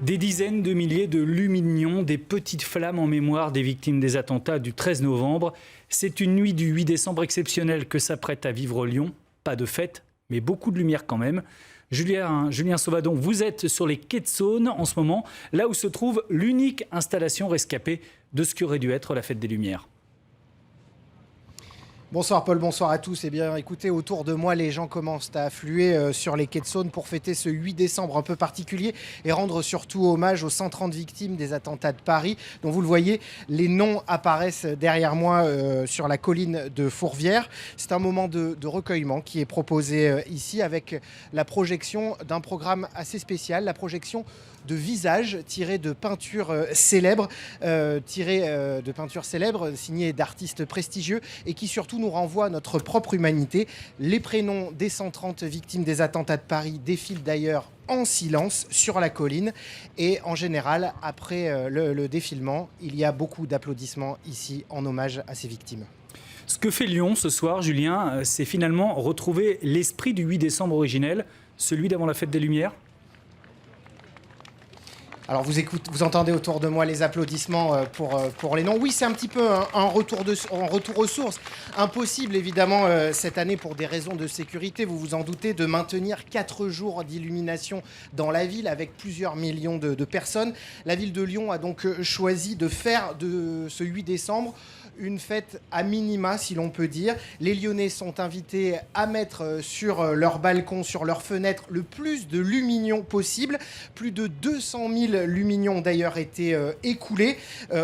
Des dizaines de milliers de lumignon, des petites flammes en mémoire des victimes des attentats du 13 novembre. C'est une nuit du 8 décembre exceptionnelle que s'apprête à vivre Lyon. Pas de fête, mais beaucoup de lumière quand même. Julien Sauvadon, vous êtes sur les quais de Saône en ce moment, là où se trouve l'unique installation rescapée de ce qui aurait dû être la fête des Lumières. Bonsoir Paul, bonsoir à tous. Eh bien, écoutez, autour de moi, les gens commencent à affluer sur les quais de Saône pour fêter ce 8 décembre un peu particulier et rendre surtout hommage aux 130 victimes des attentats de Paris, dont vous le voyez, les noms apparaissent derrière moi sur la colline de Fourvière. C'est un moment de recueillement qui est proposé ici avec la projection d'un programme assez spécial, la projection de visages tirés de peintures célèbres, signées d'artistes prestigieux et qui surtout nous renvoient à notre propre humanité. Les prénoms des 130 victimes des attentats de Paris défilent d'ailleurs en silence sur la colline et en général, après le défilement, il y a beaucoup d'applaudissements ici en hommage à ces victimes. Ce que fait Lyon ce soir, Julien, c'est finalement retrouver l'esprit du 8 décembre originel, celui d'avant la fête des Lumières. Alors vous entendez autour de moi les applaudissements pour les noms. Oui, c'est un petit peu un retour aux sources. Impossible évidemment cette année pour des raisons de sécurité, vous vous en doutez, de maintenir 4 jours d'illumination dans la ville avec plusieurs millions de personnes. La ville de Lyon a donc choisi de faire de ce 8 décembre une fête à minima, si l'on peut dire. Les Lyonnais sont invités à mettre sur leur balcon, sur leurs fenêtres, le plus de lumignon possible. Plus de 200 000 lumignons ont d'ailleurs été écoulés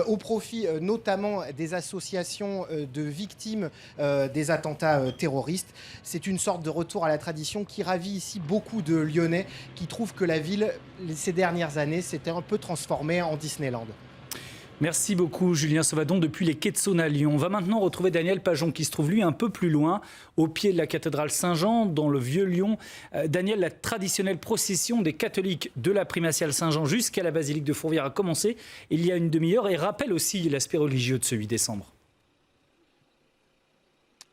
au profit notamment des associations de victimes des attentats terroristes. C'est une sorte de retour à la tradition qui ravit ici beaucoup de Lyonnais qui trouvent que la ville, ces dernières années, s'était un peu transformée en Disneyland. Merci beaucoup Julien Sauvadon depuis les quais de Saône à Lyon. On va maintenant retrouver Daniel Pajon qui se trouve lui un peu plus loin, au pied de la cathédrale Saint-Jean, dans le vieux Lyon. Daniel, la traditionnelle procession des catholiques de la primatiale Saint-Jean jusqu'à la basilique de Fourvière a commencé il y a une demi-heure et rappelle aussi l'aspect religieux de ce 8 décembre.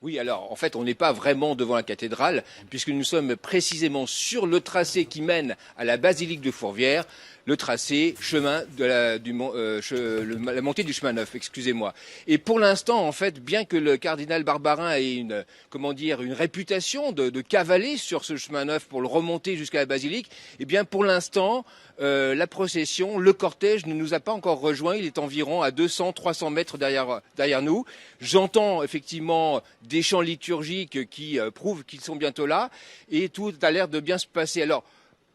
Oui, alors en fait on n'est pas vraiment devant la cathédrale puisque nous sommes précisément sur le tracé qui mène à la basilique de Fourvière, le tracé chemin de la montée du chemin neuf, excusez-moi. Et pour l'instant, en fait, bien que le cardinal Barbarin ait une réputation de cavaler sur ce chemin neuf pour le remonter jusqu'à la basilique, eh bien pour l'instant, la procession, le cortège ne nous a pas encore rejoint. Il est environ à 200-300 mètres derrière nous. J'entends effectivement des chants liturgiques qui prouvent qu'ils sont bientôt là et tout a l'air de bien se passer. Alors,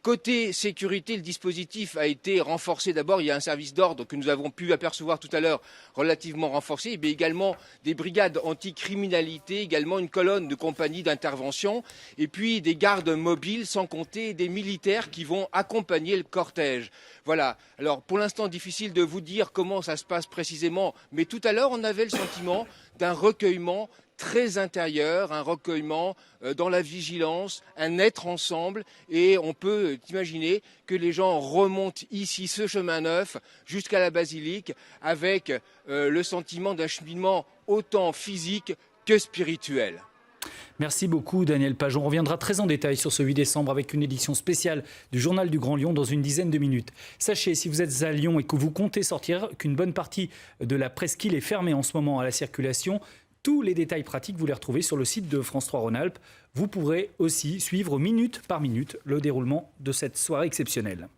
côté sécurité, le dispositif a été renforcé. D'abord, il y a un service d'ordre que nous avons pu apercevoir tout à l'heure, relativement renforcé, mais également des brigades anti-criminalité, également une colonne de compagnie d'intervention, et puis des gardes mobiles, sans compter des militaires qui vont accompagner le cortège. Voilà. Alors, pour l'instant, difficile de vous dire comment ça se passe précisément, mais tout à l'heure, on avait le sentiment d'un recueillement très intérieur, un recueillement dans la vigilance, un être ensemble, et on peut imaginer que les gens remontent ici ce chemin neuf jusqu'à la basilique avec le sentiment d'un cheminement autant physique que spirituel. Merci beaucoup Daniel Pajon. On reviendra très en détail sur ce 8 décembre avec une édition spéciale du Journal du Grand Lyon dans une dizaine de minutes. Sachez, si vous êtes à Lyon et que vous comptez sortir, qu'une bonne partie de la presqu'île est fermée en ce moment à la circulation. Tous les détails pratiques, vous les retrouvez sur le site de France 3 Rhône-Alpes. Vous pourrez aussi suivre minute par minute le déroulement de cette soirée exceptionnelle.